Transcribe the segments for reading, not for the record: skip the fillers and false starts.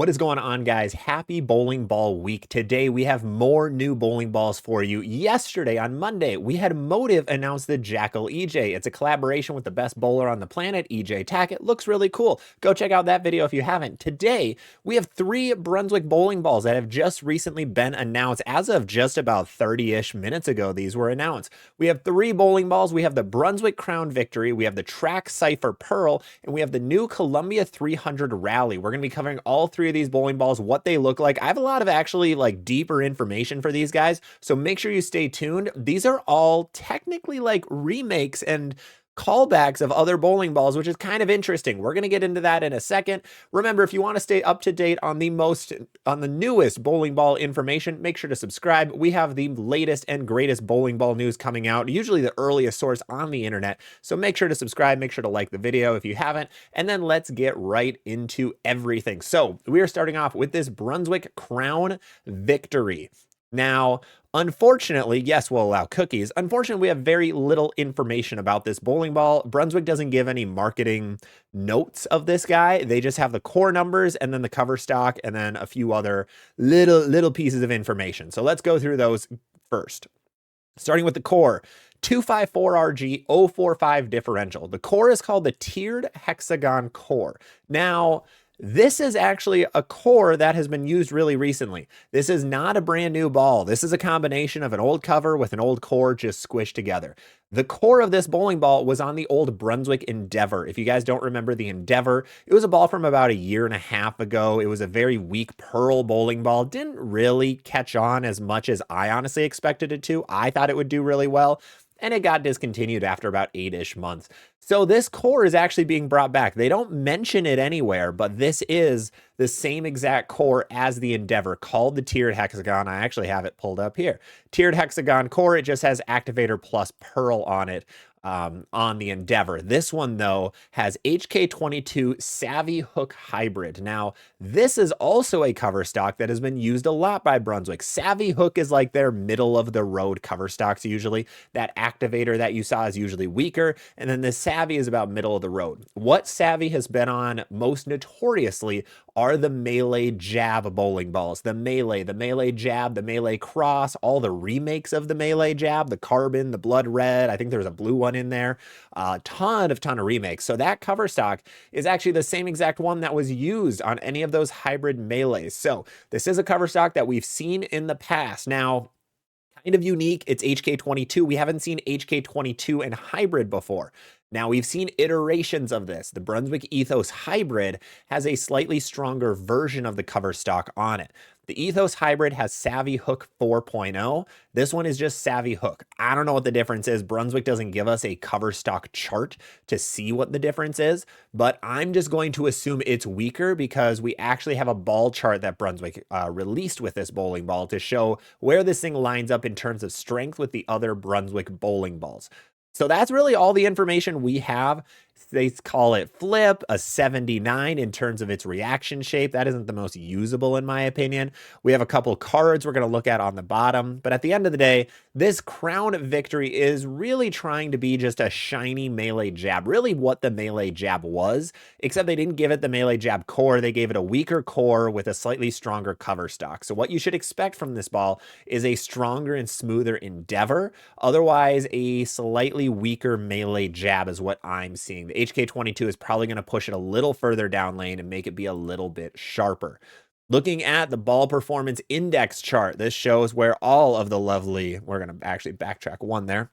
What is going on, guys? Happy bowling ball week. Today we have more new bowling balls for you. Yesterday on Monday, we had Motive announce the Jackal EJ. It's a collaboration with the best bowler on the planet, EJ Tackett. Looks really cool. Go check out that video if you haven't. Today, we have 3 Brunswick bowling balls that have just recently been announced. As of just about 30-ish minutes ago, these were announced. We have 3 bowling balls. We have the Brunswick Crown Victory, we have the Track Cipher Pearl, and we have the new Columbia 300 Rally. We're going to be covering all 3 of these bowling balls, what they look like. I have a lot of actually like deeper information for these guys, so make sure you stay tuned. These are all technically like remakes and callbacks of other bowling balls, which is kind of interesting. We're going to get into that in a second. Remember, if you want to stay up to date on the newest bowling ball information, make sure to subscribe. We have the latest and greatest bowling ball news coming out, usually the earliest source on the internet. So make sure to subscribe, make sure to like the video if you haven't, and then let's get right into everything. So we are starting off with this Brunswick Crown Victory. Now, unfortunately, yes, we'll allow cookies. Unfortunately, we have very little information about this bowling ball. Brunswick doesn't give any marketing notes of this guy. They just have the core numbers and then the cover stock and then a few other little pieces of information. So let's go through those first. Starting with the core. 254RG 045 differential. The core is called the tiered hexagon core. Now, this is actually a core that has been used really recently. This is not a brand new ball. This is a combination of an old cover with an old core just squished together. The core of this bowling ball was on the old Brunswick Endeavor. If you guys don't remember the Endeavor, it was a ball from about a year and a half ago. It was a very weak pearl bowling ball. Didn't really catch on as much as I honestly expected it to. I thought it would do really well, and it got discontinued after about 8-ish months. So this core is actually being brought back. They don't mention it anywhere, but this is the same exact core as the Endeavor, called the tiered hexagon. I actually have it pulled up here. Tiered hexagon core, it just has activator plus pearl on it. On the Endeavor. This one, though, has HK22 Savvy Hook Hybrid. Now, this is also a cover stock that has been used a lot by Brunswick. Savvy Hook is like their middle-of-the-road cover stocks usually. That activator that you saw is usually weaker, and then the Savvy is about middle of the road. What Savvy has been on most notoriously are the melee jab bowling balls. The melee jab, the melee cross, all the remakes of the melee jab, the carbon, the blood red, I think there's a blue one in there, a ton of remakes. So that cover stock is actually the same exact one that was used on any of those hybrid melees. So this is a cover stock that we've seen in the past. Now, kind of unique, it's HK22. We haven't seen HK22 and hybrid before. Now, we've seen iterations of this. The Brunswick Ethos Hybrid has a slightly stronger version of the cover stock on it. The Ethos Hybrid has Savvy Hook 4.0. This one is just Savvy Hook. I don't know what the difference is. Brunswick doesn't give us a cover stock chart to see what the difference is, but I'm just going to assume it's weaker because we actually have a ball chart that Brunswick released with this bowling ball to show where this thing lines up in terms of strength with the other Brunswick bowling balls. So that's really all the information we have. They call it flip, a 79 in terms of its reaction shape. That isn't the most usable in my opinion. We have a couple cards we're going to look at on the bottom, but at the end of the day, this Crown Victory is really trying to be just a shiny melee jab, really what the melee jab was, except they didn't give it the melee jab core. They gave it a weaker core with a slightly stronger cover stock. So what you should expect from this ball is a stronger and smoother Endeavor. Otherwise, a slightly weaker melee jab is what I'm seeing. The HK22 is probably going to push it a little further down lane and make it be a little bit sharper. Looking at the ball performance index chart, this shows where all of the lovely, we're going to actually backtrack one there,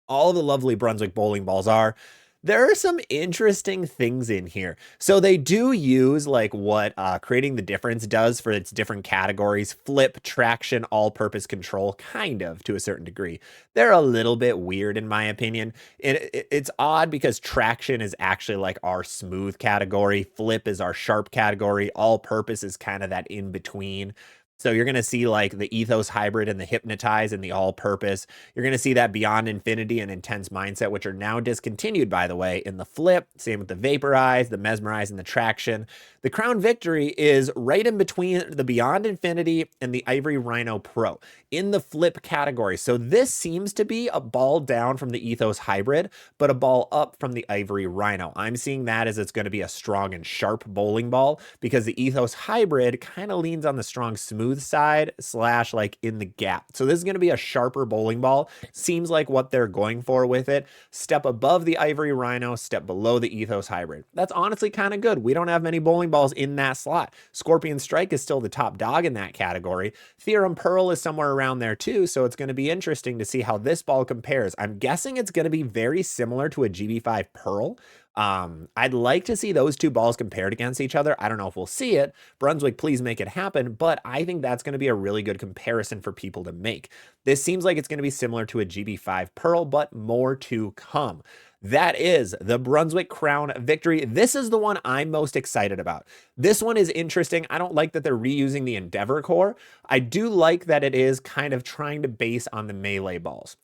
all of the lovely Brunswick bowling balls are. There are some interesting things in here. So they do use like what creating the difference does for its different categories: flip, traction, all-purpose control, kind of to a certain degree. They're a little bit weird in my opinion. It's odd because traction is actually like our smooth category. Flip is our sharp category. All-purpose is kind of that in between. So you're going to see like the Ethos Hybrid and the Hypnotize and the All-Purpose. You're going to see that Beyond Infinity and Intense Mindset, which are now discontinued, by the way, in the Flip. Same with the Vaporize, the Mesmerize, and the Traction. The Crown Victory is right in between the Beyond Infinity and the Ivory Rhino Pro in the Flip category. So this seems to be a ball down from the Ethos Hybrid, but a ball up from the Ivory Rhino. I'm seeing that as it's going to be a strong and sharp bowling ball because the Ethos Hybrid kind of leans on the strong smooth side / like in the gap. So this is going to be a sharper bowling ball. Seems like what they're going for with it. Step above the Ivory Rhino, step below the Ethos Hybrid. That's honestly kind of good. We don't have many bowling balls in that slot. Scorpion Strike is still the top dog in that category. Theorem Pearl is somewhere around there too, so it's going to be interesting to see how this ball compares. I'm guessing it's going to be very similar to a GB5 Pearl. I'd like to see those two balls compared against each other. I don't know if we'll see it. Brunswick, please make it happen. But I think that's going to be a really good comparison for people to make. This seems like it's going to be similar to a GB5 Pearl, but more to come. That is the Brunswick Crown Victory. This is the one I'm most excited about. This one is interesting. I don't like that they're reusing the Endeavor core. I do like that it is kind of trying to base on the melee balls.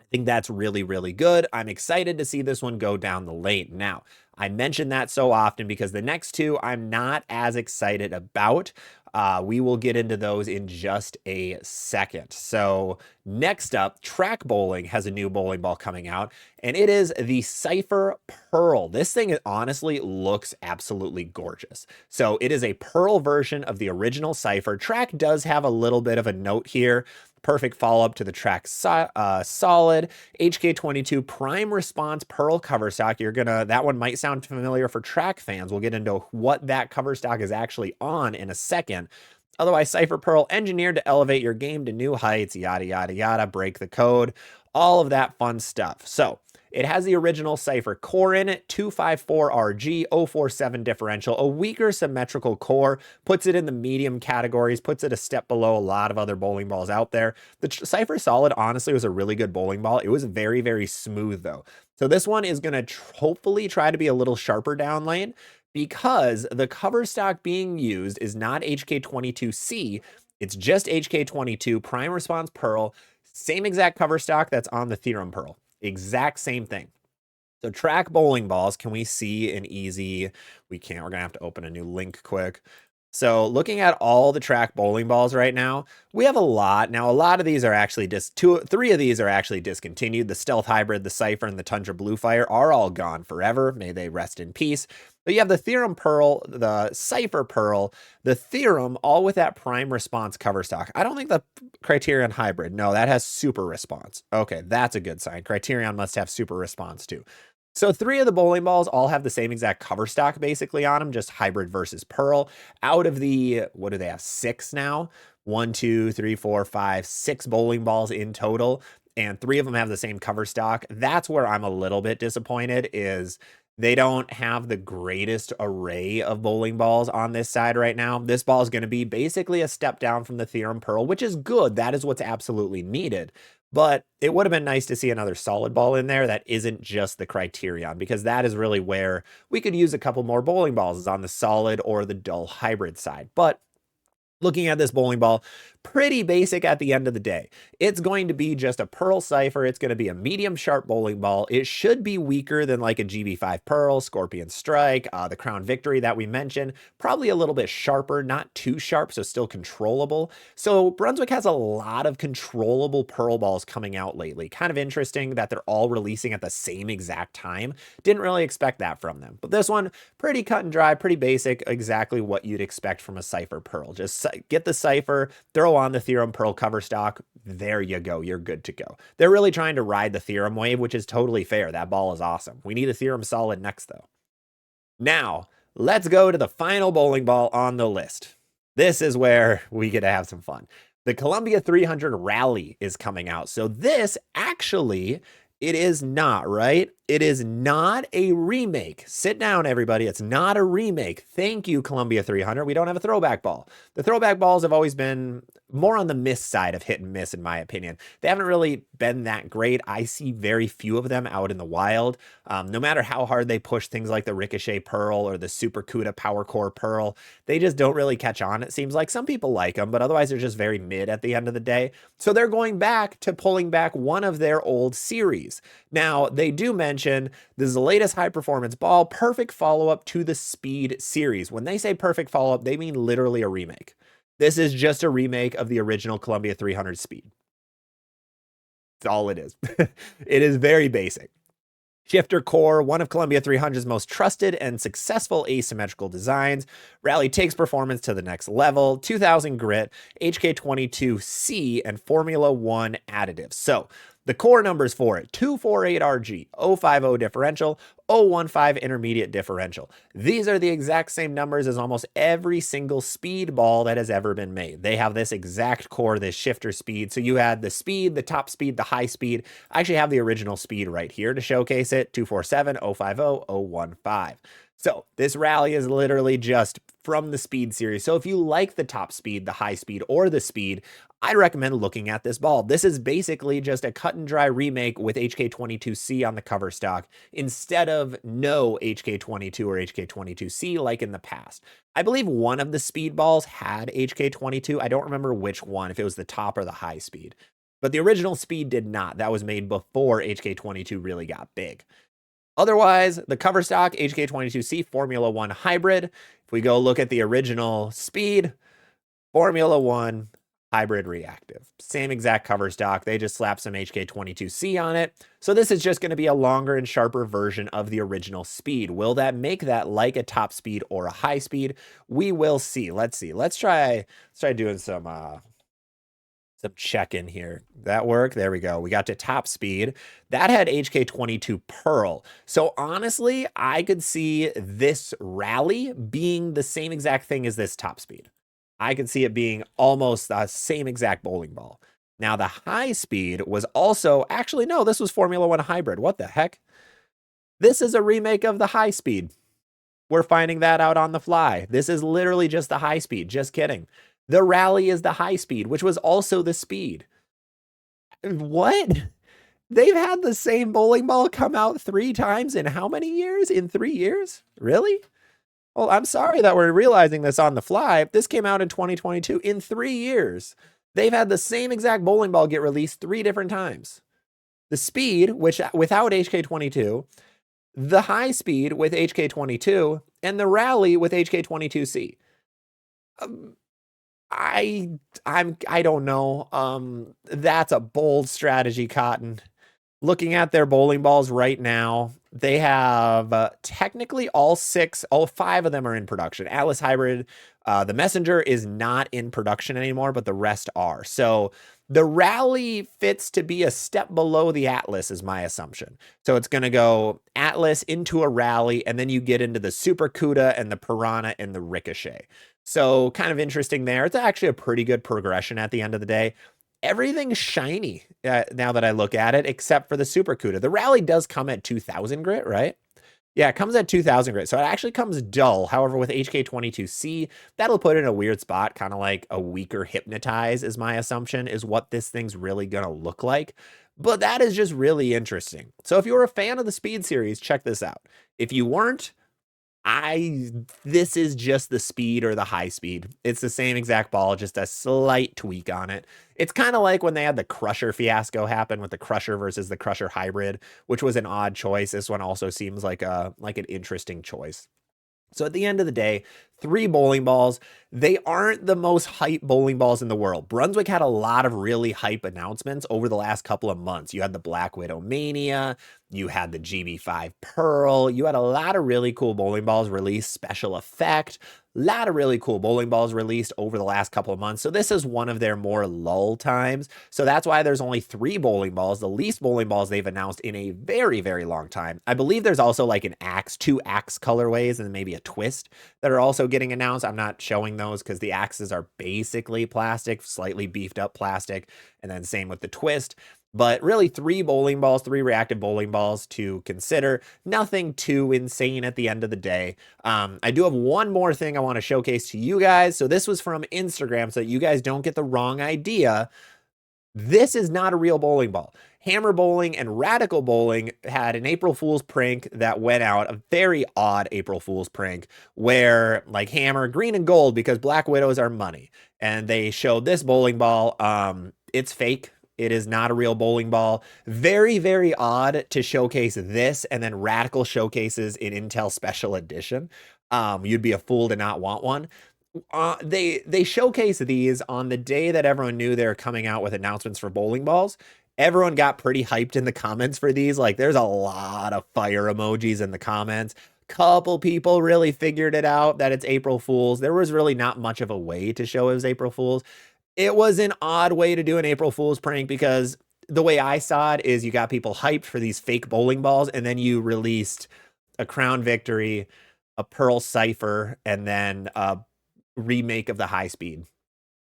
I think that's really, really good. I'm excited to see this one go down the lane. Now, I mention that so often because the next two I'm not as excited about. We will get into those in just a second. So next up, Track Bowling has a new bowling ball coming out, and it is the Cipher Pearl. This thing honestly looks absolutely gorgeous. So it is a Pearl version of the original Cipher. Track does have a little bit of a note here. Perfect follow-up to the Track Solid HK22 Prime Response Pearl cover stock. That one might sound familiar for Track fans. We'll get into what that cover stock is actually on in a second. Otherwise, Cipher Pearl engineered to elevate your game to new heights, yada, yada, yada, break the code, all of that fun stuff. So it has the original Cipher core in it, 254RG, 047 differential, a weaker symmetrical core, puts it in the medium categories, puts it a step below a lot of other bowling balls out there. The Cipher Solid honestly was a really good bowling ball. It was very, very smooth though. So this one is going to hopefully try to be a little sharper down lane because the cover stock being used is not HK22C. It's just HK22 Prime Response Pearl, same exact cover stock that's on the Theorem Pearl. Exact same thing. So Track bowling balls, can we see an easy, we can't, we're gonna have to open a new link quick. So looking at all the Track bowling balls right now, we have a lot. Now, a lot of these are actually three of these are actually discontinued. The Stealth Hybrid, the Cipher, and the Tundra Bluefire are all gone forever. May they rest in peace. But you have the Theorem Pearl, the Cipher Pearl, the Theorem, all with that Prime Response cover stock. I don't think the Criterion Hybrid, no, that has Super Response. Okay, that's a good sign. Criterion must have Super Response too. So three of the bowling balls all have the same exact cover stock basically on them, just Hybrid versus Pearl. Out of the, what do they have, 6 now? 1, 2, 3, 4, 5, 6 bowling balls in total, and 3 of them have the same cover stock. That's where I'm a little bit disappointed is they don't have the greatest array of bowling balls on this side right now. This ball is going to be basically a step down from the Theorem Pearl, which is good. That is what's absolutely needed. But it would have been nice to see another solid ball in there that isn't just the Criterion, because that is really where we could use a couple more bowling balls is on the solid or the dull hybrid side. But looking at this bowling ball, pretty basic at the end of the day. It's going to be just a Pearl Cipher. It's going to be a medium sharp bowling ball. It should be weaker than like a GB5 Pearl, Scorpion Strike, the Crown Victory that we mentioned. Probably a little bit sharper, not too sharp, so still controllable. So Brunswick has a lot of controllable Pearl balls coming out lately. Kind of interesting that they're all releasing at the same exact time. Didn't really expect that from them. But this one, pretty cut and dry, pretty basic, exactly what you'd expect from a Cipher Pearl. Just get the Cipher, throw on the Theorem Pearl cover stock. There you go. You're good to go. They're really trying to ride the Theorem wave, which is totally fair. That ball is awesome. We need a Theorem Solid next, though. Now, let's go to the final bowling ball on the list. This is where we get to have some fun. The Columbia 300 Rally is coming out. So this actually, it is not, right? It is not a remake. Sit down, everybody. It's not a remake. Thank you, Columbia 300. We don't have a throwback ball. The throwback balls have always been more on the miss side of hit and miss, in my opinion. They haven't really been that great. I see very few of them out in the wild. No matter how hard they push things like the Ricochet Pearl or the Super CUDA Power Core Pearl, they just don't really catch on. It seems like some people like them, but otherwise they're just very mid at the end of the day. So they're going back to pulling back one of their old series. Now, they do mention this is the latest high performance ball, perfect follow-up to the Speed series. When they say perfect follow-up, they mean literally a remake. This is just a remake of the original Columbia 300 Speed. That's all it is. It is very basic. Shifter core, one of Columbia 300's most trusted and successful asymmetrical designs. Rally takes performance to the next level. 2000 grit, HK22C, and Formula 1 additives. So the core numbers for it: 248 RG, 050 differential, 015 intermediate differential. These are the exact same numbers as almost every single speed ball that has ever been made. They have this exact core, this shifter speed. So you had the speed, the top speed, the high speed. I actually have the original speed right here to showcase it: 247, 050, 015. So this rally is literally just from the Speed series. So if you like the top speed, the high speed, or the speed, I'd recommend looking at this ball. This is basically just a cut and dry remake with HK22C on the cover stock instead of no HK22 or HK22C like in the past. I believe one of the speed balls had HK22. I don't remember which one, if it was the top or the high speed. But the original speed did not. That was made before HK22 really got big. Otherwise, the cover stock, HK22C Formula 1 hybrid. If we go look at the original speed, Formula 1 hybrid reactive. Same exact cover stock. They just slapped some HK22C on it. So this is just going to be a longer and sharper version of the original speed. Will that make that like a top speed or a high speed? We will see. Let's see. Let's try doing some check-in here. That work? There we go. We got to top speed. That had HK22 Pearl. So honestly, I could see this rally being the same exact thing as this top speed. I could see it being almost the same exact bowling ball. Now, the high speed was also, actually, no, this was Formula 1 hybrid. What the heck? This is a remake of the high speed. We're finding that out on the fly. This is literally just the high speed. Just kidding. The rally is the high speed, which was also the speed. What? They've had the same bowling ball come out 3 times in how many years? In 3 years? Really? Well, I'm sorry that we're realizing this on the fly. This came out in 2022. In 3 years, they've had the same exact bowling ball get released 3 different times. The speed, which without HK22, the high speed with HK22, and the rally with HK22C. I don't know. That's a bold strategy, Cotton. Looking at their bowling balls right now, they have technically all 5 of them are in production. Atlas Hybrid, the Messenger is not in production anymore, but the rest are. So the Rally fits to be a step below the Atlas is my assumption. So it's going to go Atlas into a Rally, and then you get into the Super CUDA and the Piranha and the Ricochet. So kind of interesting there. It's actually a pretty good progression at the end of the day. Everything's shiny now that I look at it, except for the Super CUDA. The Rally does come at 2000 grit, right? Yeah, it comes at 2000 grit, so it actually comes dull. However, with HK22C, that'll put it in a weird spot, kind of like a weaker Hypnotize is my assumption, is what this thing's really going to look like. But that is just really interesting. So if you're a fan of the Speed series, check this out. If you weren't, this is just the speed or the high speed. It's the same exact ball, just a slight tweak on it. It's kind of like when they had the Crusher fiasco happen with the Crusher versus the Crusher hybrid, which was an odd choice. This one also seems like an interesting choice. So at the end of the day, 3 bowling balls. They aren't the most hype bowling balls in the world. Brunswick had a lot of really hype announcements over the last couple of months. You had the Black Widow Mania, you had the GB5 Pearl, you had a lot of really cool bowling balls released, special effect, a lot of really cool bowling balls released over the last couple of months. So this is one of their more lull times. So that's why there's only 3 bowling balls, the least bowling balls they've announced in a very, very long time. I believe there's also like an axe, 2 axe colorways, and maybe a twist that are also getting announced. I'm not showing those because the axes are basically plastic, slightly beefed up plastic, and then same with the twist. But really, three bowling balls, three reactive bowling balls to consider. Nothing too insane at the end of the day. I do have one more thing I want to showcase to you guys. So this was from Instagram, so that you guys don't get the wrong idea. This is not a real bowling ball. Hammer Bowling and Radical Bowling had an April Fool's prank that went out, a very odd April Fool's prank, where like Hammer, green and gold because Black Widows are money. And they showed this bowling ball. It's fake. It is not a real bowling ball. Very, very odd to showcase this and then Radical showcases in Intel Special Edition. You'd be a fool to not want one. They showcase these on the day that everyone knew they were coming out with announcements for bowling balls. Everyone got pretty hyped in the comments for these. Like, there's a lot of fire emojis in the comments. Couple people really figured it out that it's April Fool's. There was really not much of a way to show it was April Fool's. It was an odd way to do an April Fool's prank because the way I saw it is you got people hyped for these fake bowling balls, and then you released a Crown Victory, a Pearl Cipher, and then a remake of the High Speed.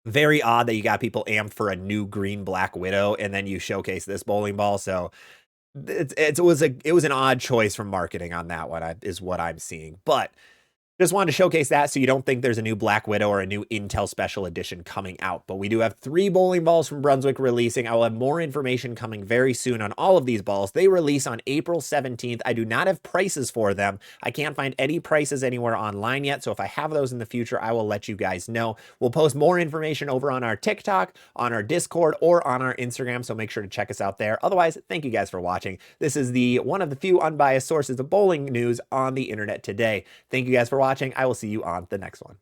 Very odd that you got people amped for a new green Black Widow, and then you showcase this bowling ball. So it was an odd choice from marketing on that one, is what I'm seeing. But just wanted to showcase that so you don't think there's a new Black Widow or a new Intel Special Edition coming out. But we do have 3 bowling balls from Brunswick releasing. I will have more information coming very soon on all of these balls. They release on April 17th. I do not have prices for them. I can't find any prices anywhere online yet. So if I have those in the future, I will let you guys know. We'll post more information over on our TikTok, on our Discord, or on our Instagram. So make sure to check us out there. Otherwise, thank you guys for watching. This is one of the few unbiased sources of bowling news on the internet today. Thank you guys for watching. I will see you on the next one.